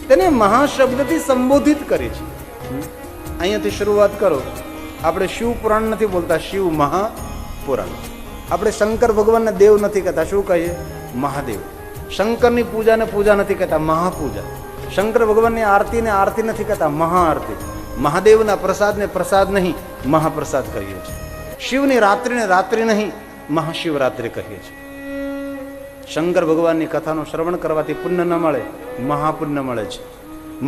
તેને મહાશબ્દથી સંબોધિત કરી છે. અહીંયાથી શરૂઆત કરો. આપણે શિવ પુરાણ નથી બોલતા, શિવ મહાપુરાણ. આપણે શંકર ભગવાનને દેવ નથી કહેતા, શું કહીએ? મહાદેવ. શંકરની પૂજાને પૂજા નથી કહેતા, મહાપૂજા. શંકર ભગવાનની આરતીને આરતી નથી કહેતા, મહાઆરતી. મહાદેવના પ્રસાદને પ્રસાદ નહીં, મહાપ્રસાદ કહીએ છીએ. શિવની રાત્રિને રાત્રિ નહીં, મહાશિવરાત્રિ કહીએ છીએ. શંકર ભગવાનની કથાનું શ્રવણ કરવાથી પુણ્ય ન મળે, મહાપુણ્ય મળે છે.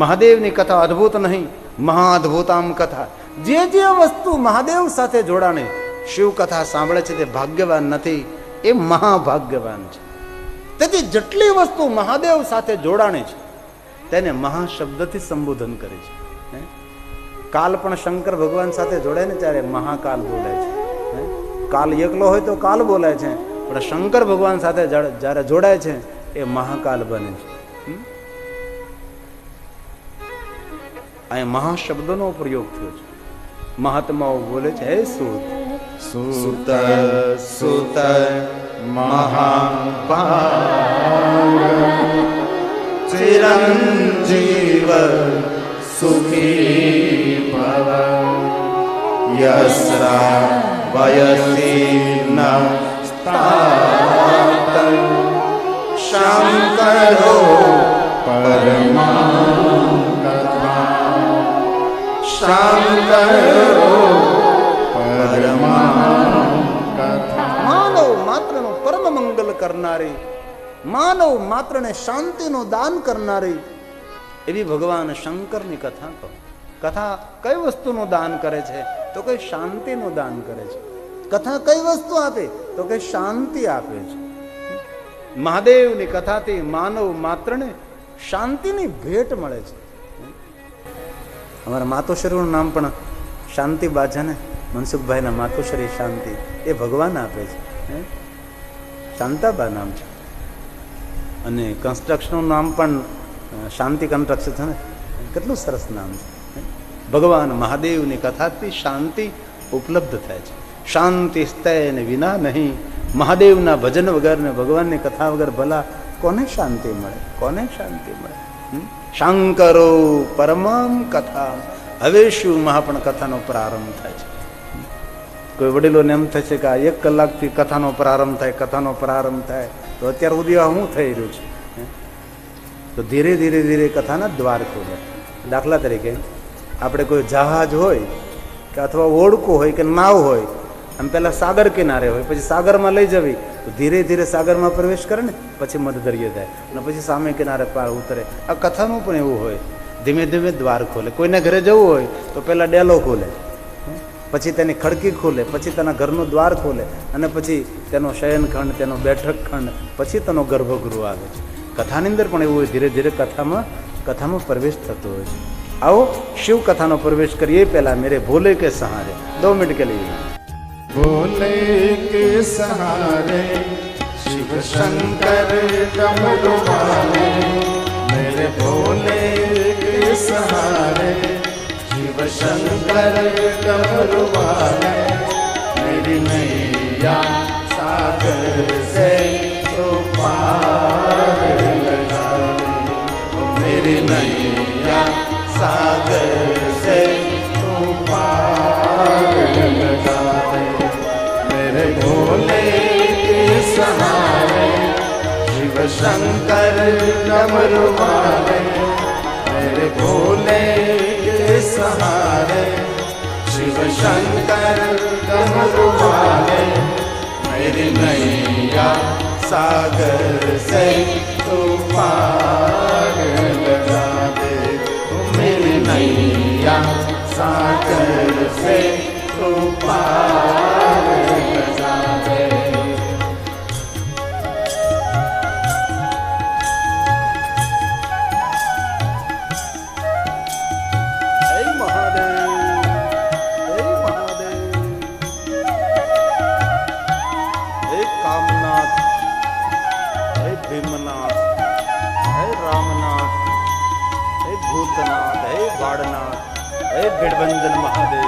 મહાદેવની કથા અદ્ભુત નહીં, મહાઅદ્ભુતામ કથા. જે જે વસ્તુ મહાદેવ સાથે જોડાણે શિવ કથા સાંભળે છે તે ભાગ્યવાન નથી, એ મહાભાગ્યવાન છે. તેથી જેટલી વસ્તુ મહાદેવ સાથે જોડાણે છે તેને મહાશબ્દથી સંબોધન કરે છે. કાલ પણ શંકર ભગવાન સાથે જોડાય ને ત્યારે મહાકાલ બોલાય છે. કાલ એકલો હોય તો કાલ બોલાય છે, પણ શંકર ભગવાન સાથે જ્યારે જોડાય છે એ મહાકાલ બને છે. અહીં મહાશબ્દનો પ્રયોગ થયો છે. મહાત્માઓ બોલે છે, હે સૂત સૂત સૂત મહાપાર ચિરંજીવ સુખી ભવ યસ્રા વયસી ન સ્થાત શંકરો પરમા કથા શંકરો પરમા કથા. માનવ માત્રનો પરમ મંગલ કરનારી, માનવ માત્રને શાંતિનું દાન કરનારી એવી ભગવાન શંકરની કથા કહો. કથા કઈ વસ્તુનું દાન કરે છે? તો કે શાંતિનું દાન કરે છે. કથા કઈ વસ્તુ આપે? તો કે શાંતિ આપે છે. મહાદેવની કથાથી માનવ માત્રને શાંતિની ભેટ મળે છે. અમારા માતોશ્રીનું નામ પણ શાંતિબા છે ને, મનસુખભાઈના માતોશ્રી શાંતિ, એ ભગવાન આપે છે. શાંતાબા નામ છે. અને કન્સ્ટ્રક્શનનું નામ પણ શાંતિ કન્સ્ટ્રક્શન છે ને, કેટલું સરસ નામ છે. ભગવાન મહાદેવની કથાથી શાંતિ ઉપલબ્ધ થાય છે. શાંતિ સ્તયને વિના નહીં. મહાદેવના ભજન વગર ને ભગવાનની કથા વગર ભલા કોને શાંતિ મળે? કોને શાંતિ મળે? શંકરો પરમામ કથા. હવે શું મહાપણ કથાનો પ્રારંભ થાય છે. કોઈ વડીલોને એમ થશે કે આ 1 કલાકથી કથાનો પ્રારંભ થાય, કથાનો પ્રારંભ થાય, તો અત્યાર સુધી આ શું થઈ રહ્યું છે? તો ધીરે ધીરે ધીરે કથાના દ્વાર ખોલે. દાખલા તરીકે આપણે કોઈ જહાજ હોય કે અથવા ઓળકું હોય કે નાવ હોય, આમ પહેલાં સાગર કિનારે હોય, પછી સાગરમાં લઈ જવી, તો ધીરે ધીરે સાગરમાં પ્રવેશ કરે ને, પછી મધદરિયે જાય અને પછી સામે કિનારે પાર ઉતરે. આ કથાનું પણ એવું હોય, ધીમે ધીમે દ્વાર ખોલે. કોઈને ઘરે જવું હોય તો પહેલાં ડેલો ખોલે, પછી તેની ખડકી ખોલે, પછી તેના ઘરનું દ્વાર ખોલે, અને પછી તેનો શયનખંડ, તેનો બેઠક ખંડ, પછી તેનો ગર્ભગૃહ આવે છે. કથાની અંદર પણ એવું હોય, ધીરે ધીરે કથામાં પ્રવેશ થતો હોય છે. आओ शिव कथा नो प्रवेश करिए. पहला मेरे भोले के सहारे 2 मिनट के लिए. भोले के सहारे शिव शंकर डमरू वाले, मेरे भोले के सहारे शिव शंकर डमरू वाले, मेरी नैया सागर से तो पार लगा, मेरी नैया सागर से तो पार लगा, मेरे भोले के सहारे शिव शंकर डमरू वाले, मेरे भोले के सहारे शिव शंकर डमरू वाले, मेरी नैया सागर से तो पार लगा दे, मेरी नैया सागर से तो पार लगा दे. जय महादेव, जय महादेव. जय कामनाथ, जय भीमनाथ, जय रामनाथ, जय भूतनाथ, जय बाड़नाथ, जय भिड़भंजन महादेव.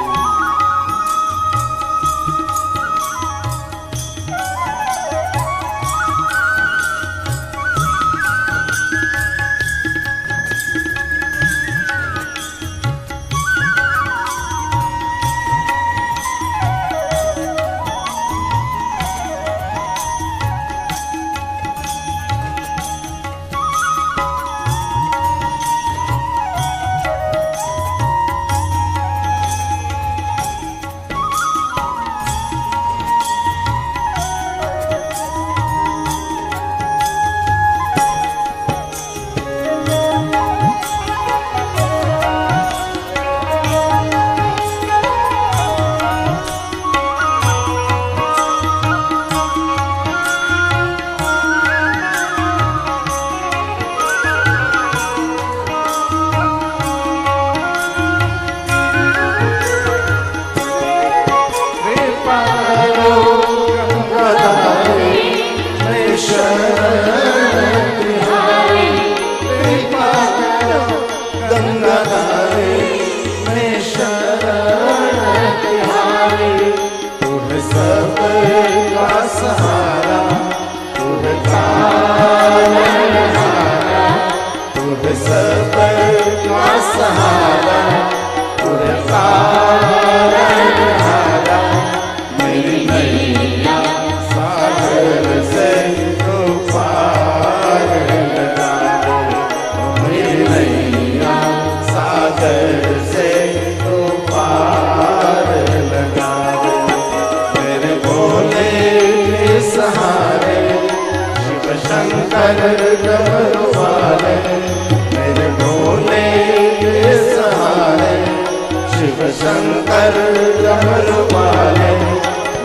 शंकर डमरू वाले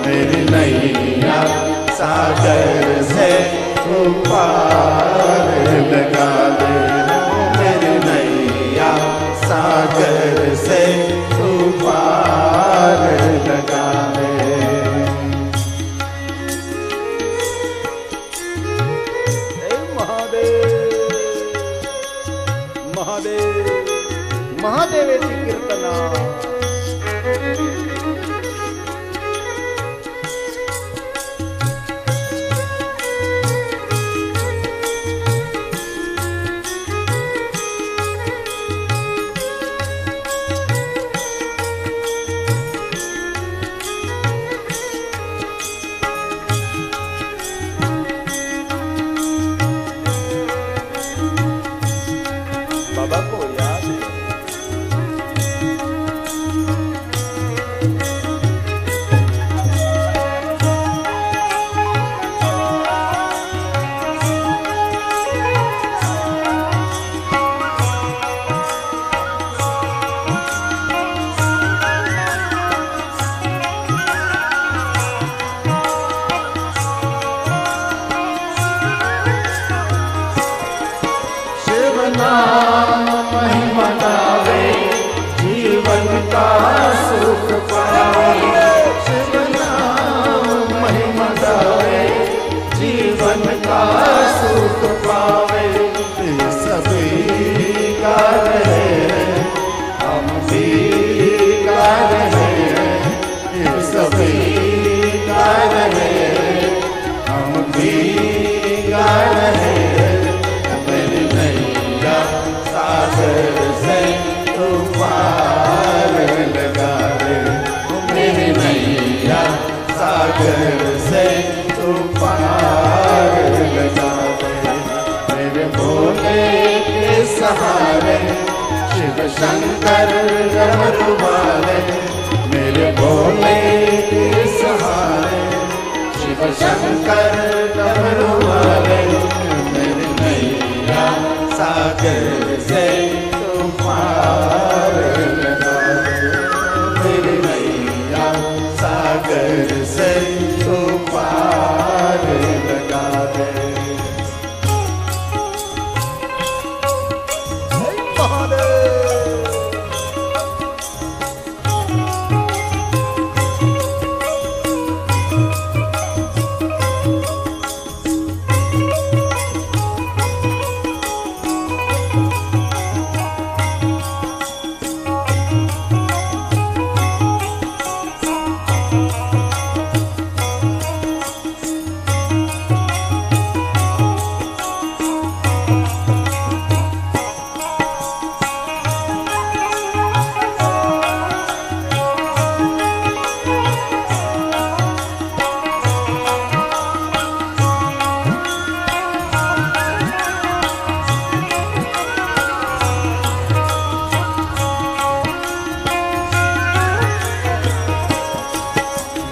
मेरी नैया सागर से पार लगा दे। मेरी नैया सागर से पार लगा दे। महादेव महादेवेची कीर्तना। बाबा को याद है। शिव नाम महिमा गावे जीवन का सुख पावे। शिव नाम महिमा गावे जीवन का सुख पावे। ये सभी गा रहे हैं, हम भी गा रहे हैं। ये सभी गा रहे हैं, हम भी गा रहे हैं। मेरी नैया सागर से तू पार लगा दे। मेरी नैया सागर से तू पार लगा दे। मेरे भोले के सहारे शिव शंकर डमरू वाले। मेरे भोले के सहारे शिव शंकर डमरू वाले। मेरी नैया सागर से तू पार लगा दे। मेरी नैया सागर से तू पार लगा दे।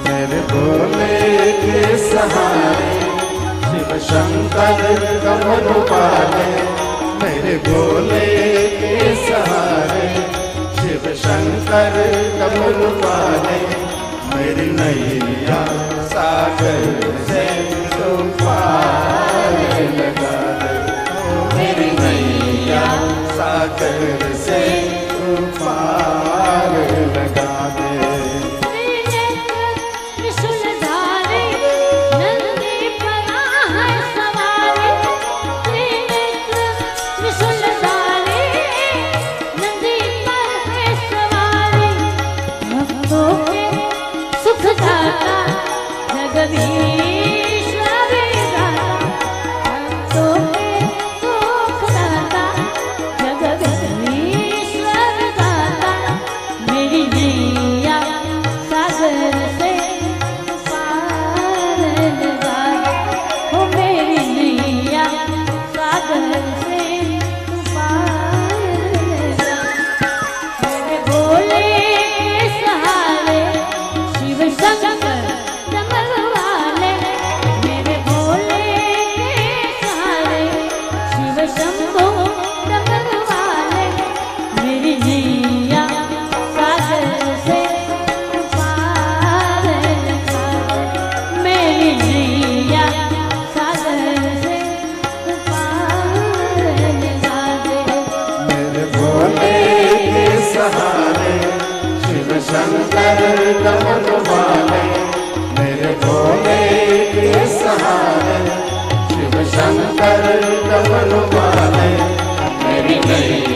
मेरे भोले के सहारे शिव शंकर डमरू वाले। मेरे भोले के सहारे शिव शंकर डमरू वाले। मेरी नैया सागर से तू पार लगा दे। मेरी नैया सागर से तू पार लगा दे। जगदीश विधाता शंकर कमल वाले मेरे भोले के सहारे शिव शंकर कमल वाले मेरी नैया